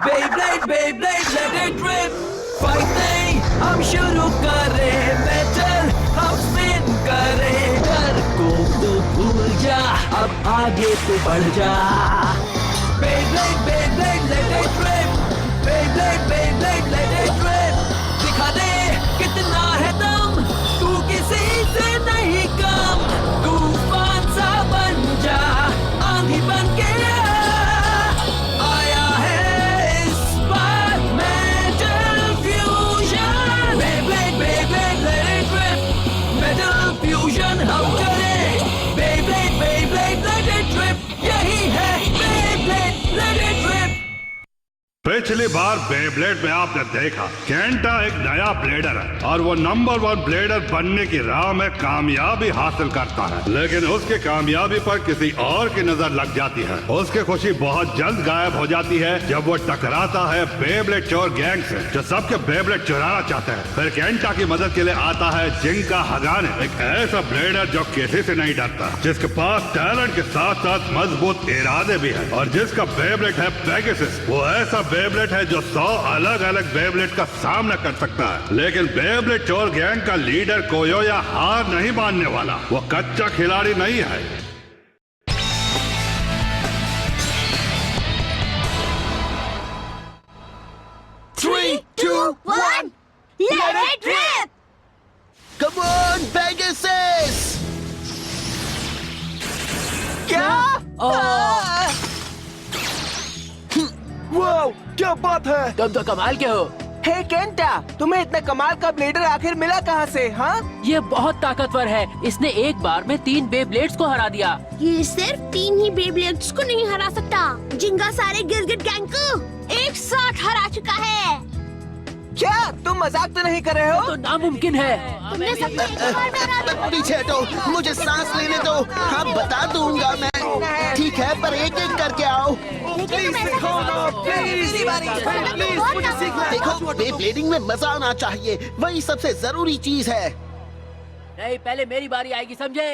Beyblade, Beyblade, let it rip. Fighting, हम शुरू करें बैटल, हम स्पिन करें डर को तो भूल जा, अब आगे तो बढ़ जा. Beyblade, Beyblade, let it rip. Beyblade, Beyblade, let it rip. दिखा दे कितना है दम, तू किसी से नहीं कम. तूफान सा बन जा, आंधी बन के आया है इस बार metal fusion. Beyblade, Beyblade, let it rip. Metal fusion हम करें. Beyblade, Beyblade, let it rip. यही है Beyblade, let it rip. पिछली बार बेब्लेड में आपने देखा केंटा एक नया ब्लेडर है और वो नंबर 1 ब्लेडर बनने की राह में कामयाबी हासिल करता है, लेकिन उसकी कामयाबी पर किसी और की नजर लग जाती है. उसकी खुशी बहुत जल्द गायब हो जाती है जब वो टकराता है बेब्लेड चोर गैंग से जो सबके बेब्लेड चुराना चाहते हैं. फिर केंटा की मदद के लिए आता है जिंगा हगाने, एक ऐसा ब्लेडर जो किसी से नहीं डरता, जिसके पास टैलेंट के साथ साथ मजबूत इरादे भी है और जिसका बेब्लेड है पेगासस. वो ऐसा बेब्लेड है जो 100 अलग अलग बेब्लेड का सामना कर सकता है. लेकिन बेब्लेड चोर गैंग का लीडर कोयोया हार नहीं मानने वाला. वो कच्चा खिलाड़ी नहीं है. Three, two, one, let it rip! Come on, Pegasus! क्या? वाओ, क्या बात है? तुम तो कमाल के हो. हे केंटा, तुम्हें इतना कमाल का ब्लेडर आखिर मिला कहाँ से? हाँ, ये बहुत ताकतवर है. इसने एक बार में 3 बेब्लेड्स को हरा दिया. ये सिर्फ 3 ही बेब्लेड्स को नहीं हरा सकता. जिंगा सारे गिलगिट गैंग को एक साथ हरा चुका है. क्या तुम मजाक तो नहीं कर रहे हो? तो नामुमकिन है. तुमने सबको एक बार में हरा दिया. पीछे हटो, मुझे सांस लेने दो. हाँ, बता दूंगा मैं. ठीक है, पर एक एक करके आओ. लेकिन तुम ऐसा देखो, बेब्लेडिंग में मजा आना चाहिए, वही सबसे जरूरी चीज है. नहीं, पहले मेरी बारी आएगी, समझे?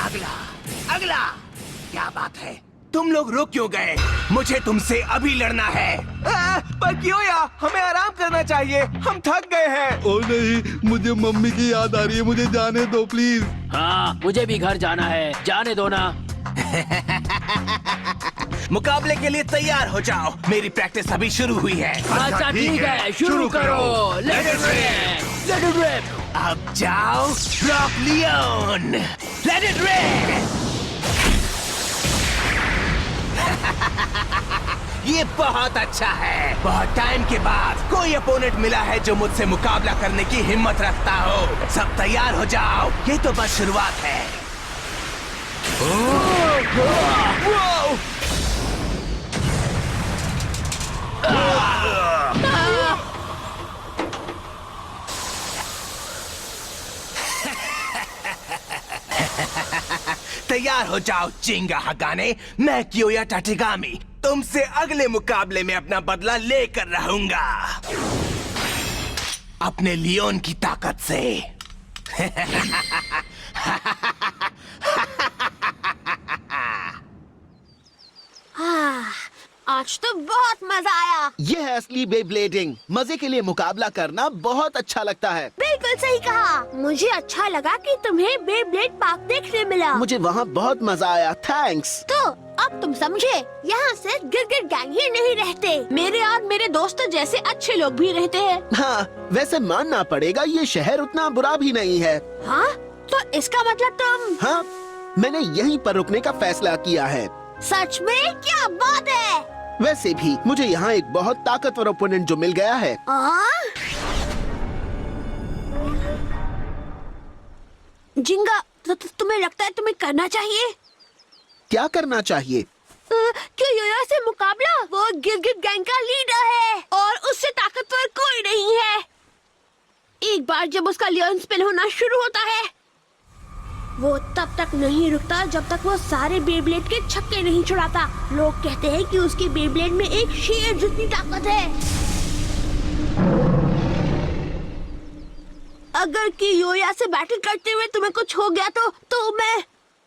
अगला, अगला. क्या बात है? तुम लोग रुक क्यों गए? मुझे तुमसे अभी लड़ना है. पर क्यों यार? हमें आराम करना चाहिए, हम थक गए हैं. ओ नहीं, मुझे मम्मी की याद आ रही है, मुझे जाने दो प्लीज. हाँ, मुझे भी घर जाना है, जाने दो ना. मुकाबले के लिए तैयार हो जाओ, मेरी प्रैक्टिस अभी शुरू हुई है. अच्छा ठीक है, शुरू करो. Let it rip, let it rip. अब जाओ rock Leone, let it rip. ये बहुत अच्छा है. बहुत टाइम के बाद कोई अपोनेंट मिला है जो मुझसे मुकाबला करने की हिम्मत रखता हो. सब तैयार हो जाओ, ये तो बस शुरुआत है. तैयार हो जाओ जिंगा हगाने. मैं कियोया टाटिगामी तुमसे अगले मुकाबले में अपना बदला लेकर रहूंगा, अपने लियोन की ताकत से. आज तो बहुत मजा आया. ये है असली बेब्लेडिंग. मजे के लिए मुकाबला करना बहुत अच्छा लगता है. बिल्कुल सही कहा. मुझे अच्छा लगा कि तुम्हें बेब्लेड पार्क देखने मिला. मुझे वहाँ बहुत मजा आया. थैंक्स. तो अब तुम समझे, यहाँ सिर्फ गिरगिट गैंग ही नहीं रहते, मेरे और मेरे दोस्तों जैसे अच्छे लोग भी रहते हैं. हाँ, वैसे मानना पड़ेगा ये शहर उतना बुरा भी नहीं है. हाँ, तो इसका मतलब तुम... हाँ, मैंने यहीं पर रुकने का फैसला किया है. सच में? क्या बात है. वैसे भी मुझे यहाँ एक बहुत ताकतवर ओपोनेंट जो मिल गया है. जिंगा, तुम्हें लगता है तुम्हें करना चाहिए? क्या करना चाहिए? कियोया से मुकाबला. वो गिरगिट गैंग का लीडर है और उससे ताकतवर कोई नहीं है. एक बार जब उसका लियोन स्पिन होना शुरू होता है, वो तब तक नहीं रुकता जब तक वो सारे बेब्लेड के छक्के नहीं छुड़ाता. लोग कहते हैं कि उसके बेब्लेड में एक शेर जितनी ताकत है. अगर कियोया से बैटल करते हुए तुम्हें कुछ हो गया तो मैं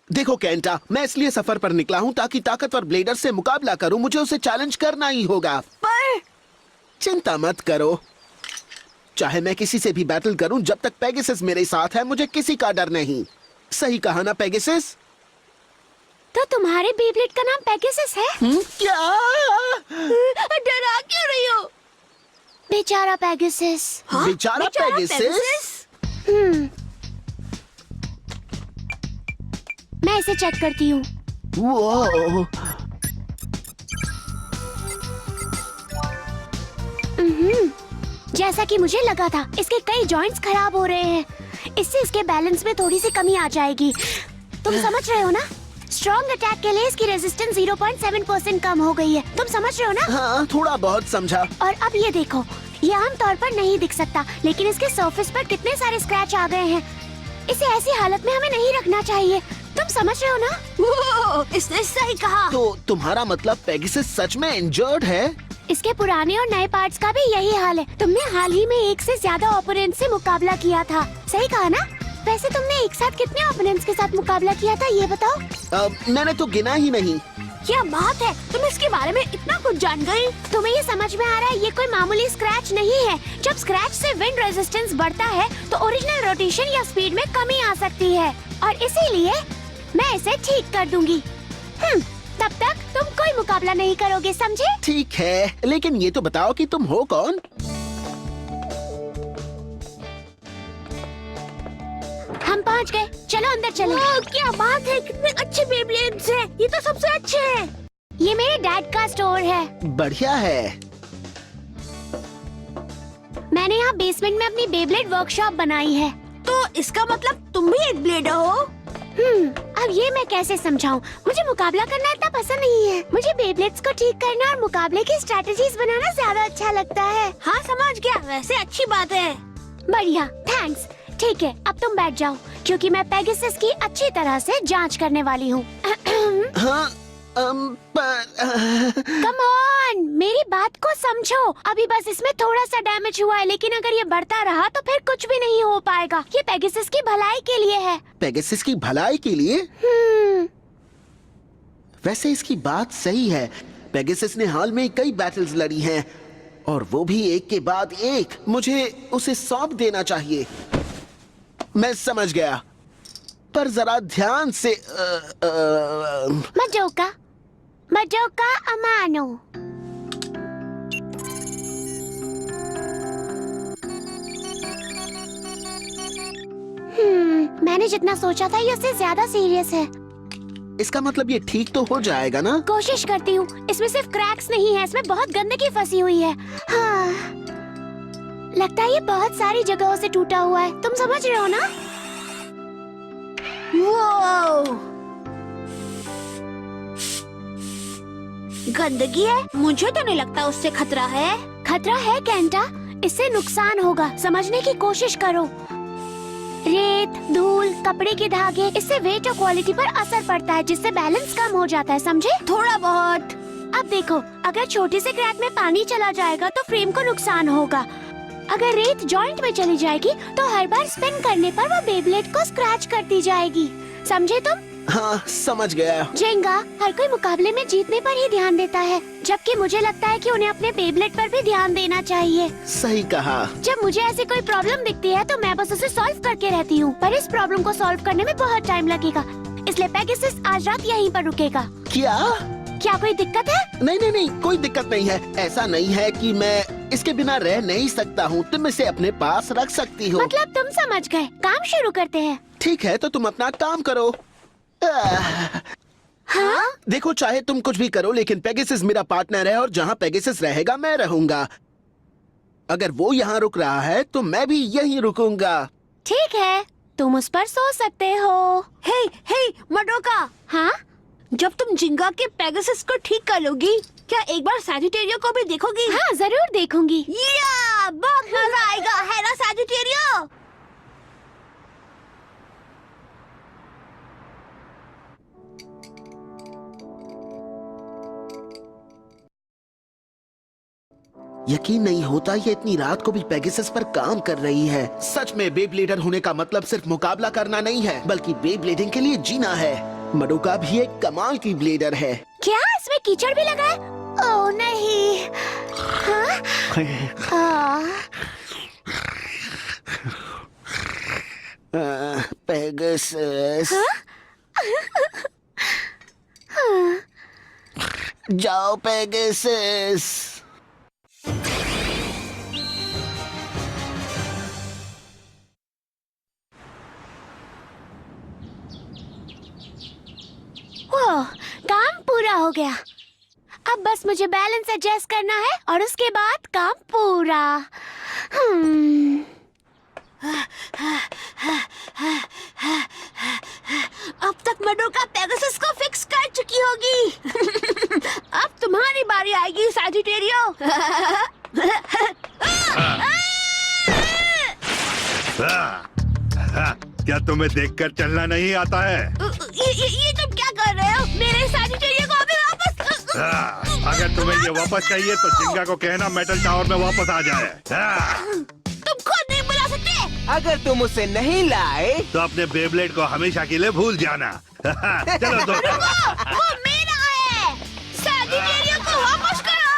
देखो केंटा, मैं इसलिए सफर पर निकला हूँ ताकि ताकतवर ब्लेडर से मुकाबला करूँ। मुझे उसे चैलेंज करना ही होगा। पर चिंता मत करो, चाहे मैं किसी से भी बैटल करूं, जब तक पेगासस मेरे साथ है मुझे किसी का डर नहीं। सही कहा ना पेगासस? तो तुम्हारे बेब्लेड का नाम पेगासस है? क्या? डरा क्यों रही हो? बेचारा पेगासस। बेचारा पेगासस? मैं इसे चेक करती हूँ। वो जैसा कि मुझे लगा था, इसके कई जॉइंट्स खराब हो रहे हैं। इससे इसके बैलेंस में थोड़ी सी कमी आ जाएगी। तुम समझ रहे हो ना? स्ट्रॉन्ग अटैक के लिए इसकी रेजिस्टेंस 0.7% कम हो गई है। तुम समझ रहे हो ना? हाँ, थोड़ा बहुत समझा। और अब ये देखो, ये आम तौर पर नहीं दिख सकता, लेकिन इसके सरफेस पर कितने सारे स्क्रैच आ गए हैं। इसे ऐसी हालत में हमें नहीं रखना चाहिए। तुम समझ रहे हो ना? वो, इसने सही कहा। तो तुम्हारा मतलब पेगासस सच में इंजर्ड है? इसके पुराने और नए पार्ट्स का भी यही हाल है। तुमने हाल ही में एक से ज्यादा ओपोनेंट से मुकाबला किया था, सही कहा ना? वैसे तुमने एक साथ कितने ओपोनेंट्स के साथ मुकाबला किया था, ये बताओ। मैंने तो गिना ही नहीं। क्या बात है, तुम इसके बारे में इतना कुछ जान गई। तुम्हें ये समझ में आ रहा है, ये कोई मामूली स्क्रैच नहीं है। जब स्क्रैच से विंड रेजिस्टेंस बढ़ता है तो ओरिजिनल रोटेशन या स्पीड में कमी आ सकती है, और इसीलिए मैं इसे ठीक कर दूंगी। तब तक तुम कोई मुकाबला नहीं करोगे, समझे? ठीक है, लेकिन ये तो बताओ कि तुम हो कौन? हम पहुंच गए, चलो अंदर चलो। क्या बात है, कितने अच्छे बेब्लेड्स हैं। ये तो सबसे अच्छे हैं। ये मेरे डैड का स्टोर है। बढ़िया है। मैंने यहाँ बेसमेंट में अपनी बेब्लेड वर्कशॉप बनाई है। तो इसका मतलब तुम भी एक ब्लेडर हो? अब ये मैं कैसे समझाऊं? मुझे मुकाबला करना इतना पसंद नहीं है। मुझे बेब्लेड्स को ठीक करना और मुकाबले की स्ट्रेटजीज बनाना ज्यादा अच्छा लगता है। हाँ, समझ गया। वैसे अच्छी बात है। बढ़िया, थैंक्स। ठीक है, अब तुम बैठ जाओ, क्योंकि मैं पेगासस की अच्छी तरह से जांच करने वाली हूँ। हाँ, कम ऑन, मेरी बात को समझो। अभी बस इसमें थोड़ा सा डैमेज हुआ है, लेकिन अगर ये बढ़ता रहा तो फिर कुछ भी नहीं हो पाएगा। ये पेगासस की भलाई के लिए है। पेगासस की भलाई के लिए? वैसे इसकी बात सही है। पेगासस ने हाल में कई बैटल्स लड़ी हैं, और वो भी एक के बाद एक। मुझे उसे सौंप देना चाहिए। मैं समझ गया, पर जरा ध्यान से। मडोका अमानो। मैंने जितना सोचा था ये उससे ज्यादा सीरियस है। इसका मतलब ये ठीक तो हो जाएगा ना? कोशिश करती हूँ। इसमें सिर्फ क्रैक्स नहीं है, इसमें बहुत गंदगी फंसी हुई है। हाँ, लगता है ये बहुत सारी जगहों से टूटा हुआ है। तुम समझ रहे हो ना? वो गंदगी है? मुझे तो नहीं लगता उससे खतरा है। खतरा है केंटा, इससे नुकसान होगा। समझने की कोशिश करो। रेत, धूल, कपड़े के धागे, इससे वेट और क्वालिटी पर असर पड़ता है, जिससे बैलेंस कम हो जाता है, समझे? थोड़ा बहुत। अब देखो, अगर छोटे से क्रैक में पानी चला जाएगा तो फ्रेम को नुकसान होगा। अगर रेत जॉइंट में चली जाएगी तो हर बार स्पिन करने पर वो बेब्लेड को स्क्रैच करती जाएगी। समझे तुम? हाँ, समझ गया। जेंगा, हर कोई मुकाबले में जीतने पर ही ध्यान देता है, जबकि मुझे लगता है कि उन्हें अपने बेब्लेड पर भी ध्यान देना चाहिए। सही कहा। जब मुझे ऐसी कोई प्रॉब्लम दिखती है तो मैं बस उसे सॉल्व करके रहती हूँ, पर इस प्रॉब्लम को सॉल्व करने में बहुत टाइम लगेगा, इसलिए पेगासस आज रात यहीं पर रुकेगा। क्या कोई दिक्कत है? नहीं, कोई दिक्कत नहीं है। ऐसा नहीं है कि मैं इसके बिना रह नहीं सकता हूँ। तुम इसे अपने पास रख सकती हो। मतलब तुम समझ गए। काम शुरू करते हैं। ठीक है, तो तुम अपना काम करो। हाँ? देखो, चाहे तुम कुछ भी करो, लेकिन पेगासस मेरा पार्टनर है, और जहाँ पेगासस रहेगा मैं रहूंगा। अगर वो यहाँ रुक रहा है तो मैं भी यहीं रुकूंगा। ठीक है, तुम उस पर सो सकते हो। हे मडोका। हाँ? जब तुम जिंगा के पेगासस को ठीक कर लोगी, क्या एक बार सैजिटेरियो को भी देखोगी? हाँ, जरूर देखूंगी। या, बहुत मजा आएगा, है ना सैजिटेरियो? यकीन नहीं होता ये इतनी रात को भी पेगासस पर काम कर रही है। सच में बेब्लेडर होने का मतलब सिर्फ मुकाबला करना नहीं है, बल्कि बेब्लेडिंग के लिए जीना है। मडोका भी एक कमाल की ब्लेडर है। क्या इसमें कीचड़ भी लगा है? ओह नहीं। हाँ? पेगासस। जाओ पेगासस। ओह, काम पूरा हो गया। अब बस मुझे बैलेंस एडजस्ट करना है और उसके बाद काम पूरा। अब तक मडोका पेगासस को फिक्स कर चुकी होगी। अब तुम्हारी बारी आएगी सजिटेरियो। क्या तुम्हें देखकर चलना नहीं आता है? ये तुम क्या कर रहे हो? मेरे सजिटेरियो को अभी वापस। अगर तुम्हें ये वापस चाहिए तो जिंगा को कहना मेटल टावर में वापस आ जाए। तुम खुद नहीं बुला सकते। अगर तुम उसे नहीं लाए तो अपने बेब्लेड को हमेशा के लिए भूल जाना। चलो दोस्तों। वो मेरा है। सजिटेरियो को वापस करो।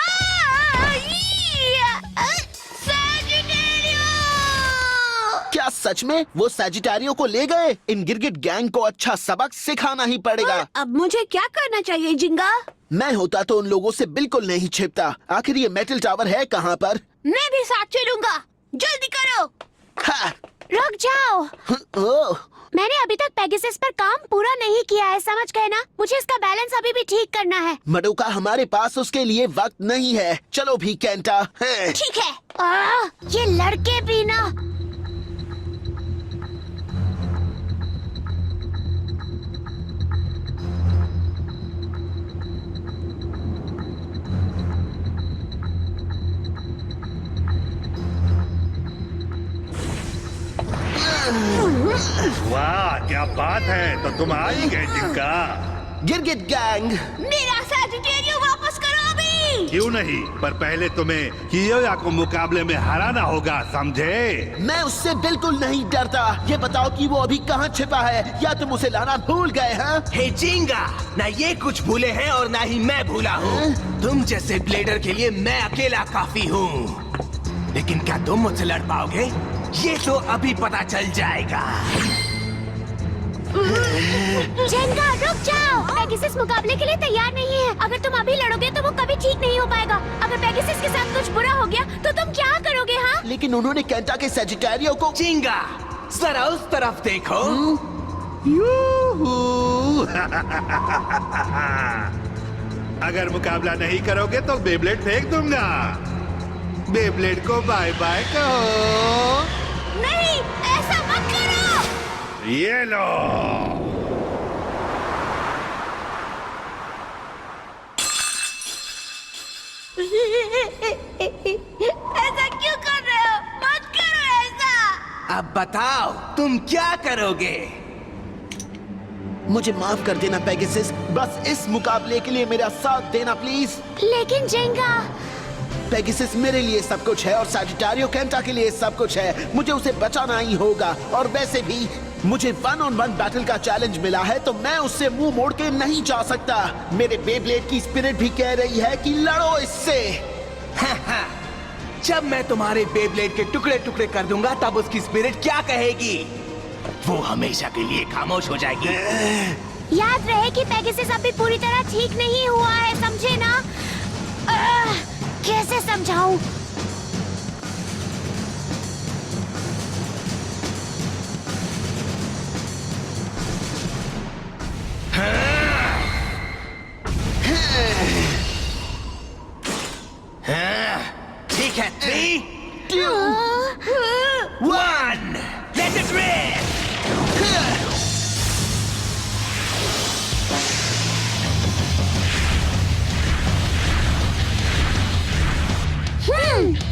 सजिटेरियो। क्या सच में वो सजिटारियो को ले गए? इन गिरगिट गैंग को अच्छा सबक सिखाना ही पड़ेगा। अब मुझे क्या करना चाहिए जिंगा? मैं होता तो उन लोगों से बिल्कुल नहीं छिपता। आखिर ये मेटल टावर है कहाँ पर? मैं भी साथ चलूंगा। जल्दी करो। हाँ। रुक जाओ। ओह, मैंने अभी तक पेगासस पर काम पूरा नहीं किया है, समझ गए ना? मुझे इसका बैलेंस अभी भी ठीक करना है। मडोका हमारे पास उसके लिए वक्त नहीं है। चलो भी केंटा। ठीक है। ये लड़के भी ना। वाह क्या बात है, तो तुम आ ही गए जिंगा। गिरगिट गैंग। मेरा सजिटेरियो वापस करो अभी। क्यों नहीं, पर पहले तुम्हें कियोया को मुकाबले में हराना होगा, समझे? मैं उससे बिल्कुल नहीं डरता। ये बताओ कि वो अभी कहाँ छिपा है, या तुम उसे लाना भूल गए हैं? हे जिंगा, ना ये कुछ भूले हैं और ना ही मैं भूला हूँ। तुम जैसे ब्लेडर के लिए मैं अकेला काफी हूँ। लेकिन क्या तुम मुझसे लड़ पाओगे? ये तो अभी पता चल जाएगा। जिंगा रुक जाओ। पेगासस मुकाबले के लिए तैयार नहीं है। अगर तुम अभी लड़ोगे तो वो कभी ठीक नहीं हो पाएगा। अगर पेगासस के साथ कुछ बुरा हो गया तो तुम क्या करोगे? हाँ, लेकिन उन्होंने केंटा के सजिटारियो को। जिंगा, जरा उस तरफ देखो। अगर मुकाबला नहीं करोगे तो बेब्लेड फेंक दूंगा। बेब्लेड को बाय बाय कहो। नहीं, ऐसा मत करो। ये लो। ऐसा क्यों कर रहे हो? मत करो ऐसा। अब बताओ तुम क्या करोगे? मुझे माफ कर देना पेगासस, बस इस मुकाबले के लिए मेरा साथ देना प्लीज। लेकिन जिंगा। पेगासस मेरे लिए सब कुछ है और सजिटारियो केंटा के लिए सब कुछ है। मुझे उसे बचाना ही होगा। और वैसे भी मुझे 1-on-1 बैटल का चैलेंज मिला है, तो मैं उससे मुंह मोड़ के नहीं जा सकता। मेरे बेब्लेड की स्पिरिट भी कह रही है कि लड़ो इससे। जब मैं तुम्हारे बेब्लेड के टुकड़े टुकड़े कर दूंगा तब उसकी स्पिरिट क्या कहेगी? वो हमेशा के लिए खामोश हो जाएगी। याद रहे कि पेगासस अभी पूरी तरह ठीक नहीं हुआ है, समझे ना? कैसे समझाऊं? ठीक है, 3, 2, 1, let it rip!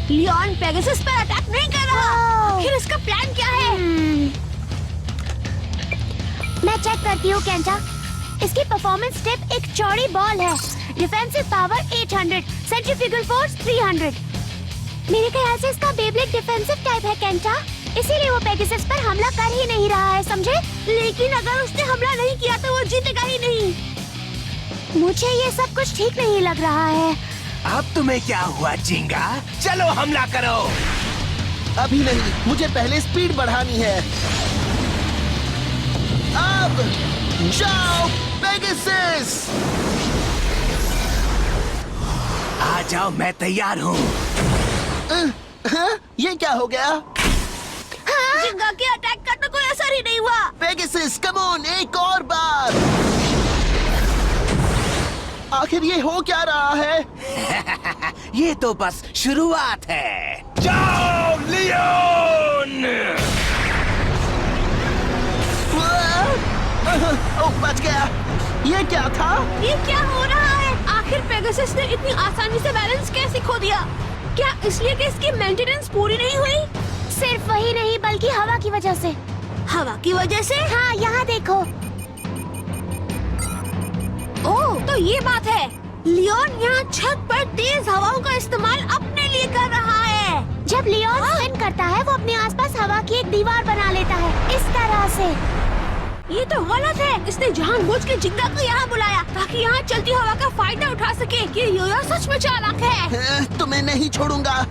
Leone Pegasus पर अटैक नहीं कर रहा। आखिर इसका प्लान क्या है? मैं चेक करती हूँ केंटा। इसकी परफॉर्मेंस स्टेप एक चौड़ी बॉल है। Defensive power 800, centrifugal force 300। मेरे ख्याल से इसका बेब्लेड डिफेंसिव टाइप है केंटा। इसीलिए वो पेगासस पर हमला कर ही नहीं रहा है, समझे? लेकिन अगर उसने हमला नहीं किया तो वो जीतेगा ही नहीं। मुझे ये सब कुछ ठीक नहीं लग रहा है। अब तुम्हें क्या हुआ जिंगा? चलो हमला करो। अभी नहीं, मुझे पहले स्पीड बढ़ानी है। अब जाओ पेगासस! आ जाओ, मैं तैयार हूँ। हाँ? ये क्या हो गया? जिंगा के अटैक का तो कोई असर ही नहीं हुआ। पेगासस, कम ऑन, एक और बार। आखिर ये हो क्या रहा है? ये तो बस शुरुआत है। जाओ लियोन! ओह, बच गया। ये क्या था? ये क्या हो रहा है? आखिर पेगासस ने इतनी आसानी से बैलेंस कैसे खो दिया? क्या इसलिए कि इसकी मेंटेनेंस पूरी नहीं हुई? सिर्फ वही नहीं बल्कि हवा की वजह से। हवा की वजह से? हाँ, यहाँ देखो। ओह, तो ये बात है। लियोन यहाँ छत पर तेज हवाओं का इस्तेमाल अपने लिए कर रहा है। जब लियोन स्पिन करता है, वो अपने आसपास हवा की एक दीवार बना लेता है, इस तरह से। ये तो गलत है। इसने जानबूझ के जिंगा को यहाँ बुलाया ताकि यहाँ चलती हवा का फायदा उठा सके। ये योया सच में चालाक है। तुम्हें नहीं छोड़ूंगा।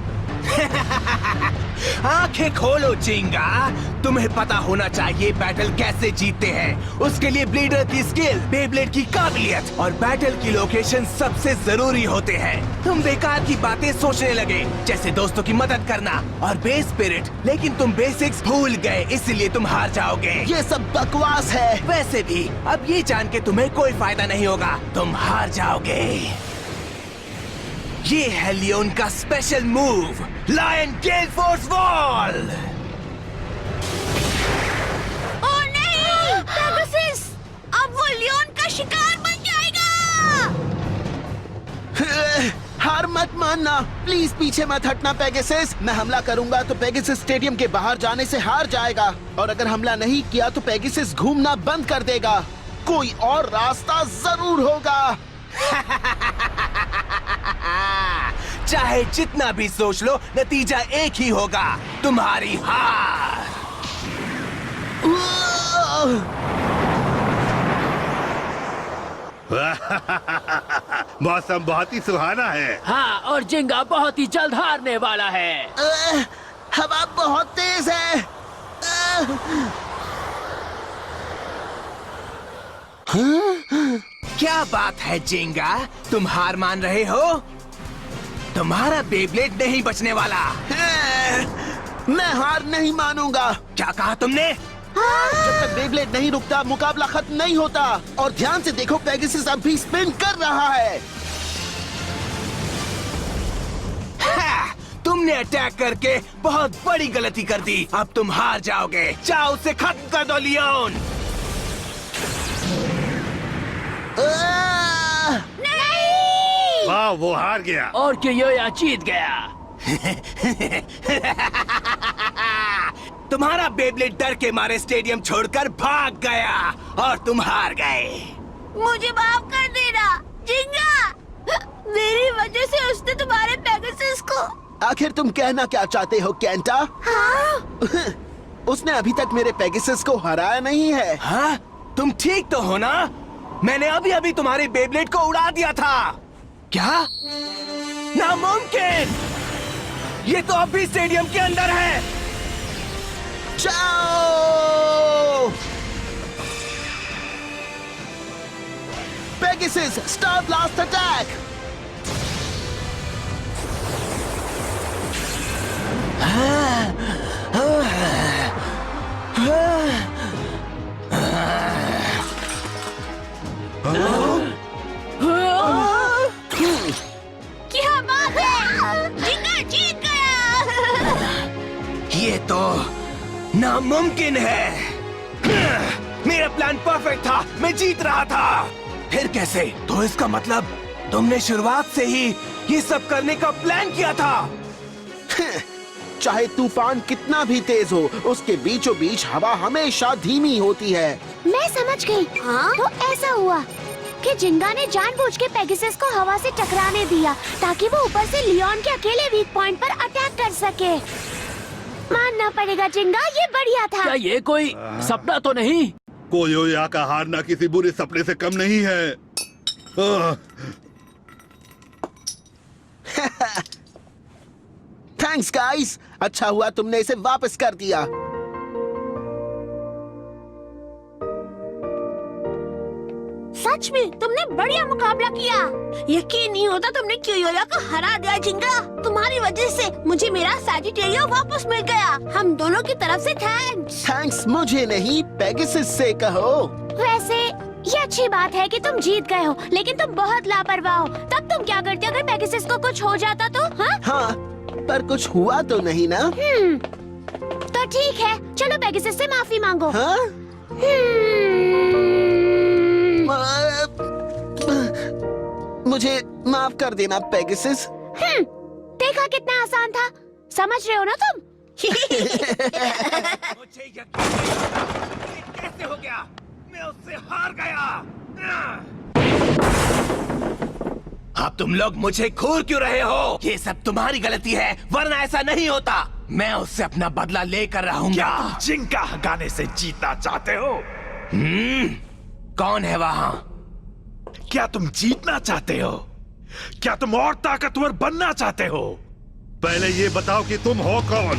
आंखें खोलो जिंगा। तुम्हें पता होना चाहिए बैटल कैसे जीतते हैं। उसके लिए ब्लेडर की स्किल, बेब्लेड की काबिलियत और बैटल की लोकेशन सबसे जरूरी होते हैं। तुम बेकार की बातें सोचने लगे, जैसे दोस्तों की मदद करना और बेस स्पिरिट, लेकिन तुम बेसिक्स भूल गए, इसलिए तुम हार जाओगे। ये सब बकवास है। वैसे भी अब ये जान के तुम्हें कोई फायदा नहीं होगा, तुम हार जाओगे। ये है लियोन का स्पेशल मूव, लायन गेल फोर्स वॉल। ओह नहीं, पेगासस! अब वो लियोन का शिकार बन जाएगा। हार मत मानना, प्लीज पीछे मत हटना पेगासस। मैं हमला करूंगा तो पेगासस स्टेडियम के बाहर जाने से हार जाएगा, और अगर हमला नहीं किया तो पेगासस घूमना बंद कर देगा। कोई और रास्ता जरूर होगा। चाहे जितना भी सोच लो, नतीजा एक ही होगा, तुम्हारी हार। मौसम बहुत ही सुहाना है। हाँ, और जिंगा बहुत ही जल्द हारने वाला है। हवा बहुत तेज है। क्या बात है जिंगा, तुम हार मान रहे हो? तुम्हारा बेब्लेड नहीं बचने वाला। मैं हार नहीं मानूंगा। क्या कहा तुमने? जब तक बेब्लेड नहीं रुकता, मुकाबला खत्म नहीं होता। और ध्यान से देखो, पेगासस अब भी स्पिन कर रहा है। तुमने अटैक करके बहुत बड़ी गलती कर दी। अब तुम हार जाओगे। जाओ, उसे खत्म कर दो लियोन। नहीं! वाह, वो हार गया। और योया जीत गया। तुम्हारा बेब्लेड डर के मारे स्टेडियम छोड़कर भाग गया और तुम हार गए। मुझे माफ कर देना जिंगा। मेरी वजह से उसने तुम्हारे पेगासस को। आखिर तुम कहना क्या चाहते हो केंटा? हाँ? उसने अभी तक मेरे पेगासस को हराया नहीं है। हाँ? तुम ठीक तो हो ना? मैंने अभी अभी तुम्हारे बेब्लेड को उड़ा दिया था। क्या? नामुमकिन! ये तो अभी स्टेडियम के अंदर है। जाओ! Pegasus, start last attack! क्या बात है? जिंगा जीत गया। ये तो नामुमकिन है। मेरा प्लान परफेक्ट था, मैं जीत रहा था। फिर कैसे? तो इसका मतलब तुमने शुरुआत से ही ये सब करने का प्लान किया था। चाहे तूफान कितना भी तेज हो, उसके बीचों बीच हवा हमेशा धीमी होती है। मैं समझ गई। हाँ? तो ऐसा हुआ कि जिंगा ने जानबूझ के पेगासस को हवा से टकराने दिया ताकि वो ऊपर से लियोन के अकेले वीक पॉइंट पर अटैक कर सके। मानना पड़ेगा जिंगा, ये बढ़िया था। क्या ये कोई सपना तो नहीं? कोयोया का हारना किसी बुरे सपने से कम नहीं है। थैंक्स गाइस, अच्छा हुआ तुमने इसे वापस कर दिया। सच में तुमने बढ़िया मुकाबला किया। यकीन नहीं होता तुमने क्योयोया को हरा दिया जिंगा। तुम्हारी वजह से मुझे मेरा सैजिटेरियो वापस मिल गया। हम दोनों की तरफ से थैंक्स। थैंक्स मुझे नहीं, पेगासस से कहो। वैसे ये अच्छी बात है कि तुम जीत गए हो, लेकिन तुम बहुत लापरवाह हो। तब तुम क्या करते अगर पेगासस को कुछ हो जाता तो? हाँ, पर कुछ हुआ तो नहीं ना? तो ठीक है, चलो पेगासस से माफी मांगो। हाँ? मुझे माफ कर देना पेगासस। देखा कितना आसान था, समझ रहे हो ना तुम? मुझे यकीन नहीं, ये कैसे हो गया? मैं उससे हार गया। अब तुम लोग मुझे घूर क्यों रहे हो? ये सब तुम्हारी गलती है, वरना ऐसा नहीं होता। मैं उससे अपना बदला लेकर रहूंगा। तुम जिंका हगाने से जीतना चाहते हो? कौन है वहाँ? क्या तुम जीतना चाहते हो? क्या तुम और ताकतवर बनना चाहते हो? पहले ये बताओ कि तुम हो कौन?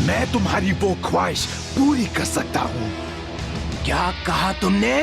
मैं तुम्हारी वो ख्वाहिश पूरी कर सकता हूँ। क्या कहा तुमने?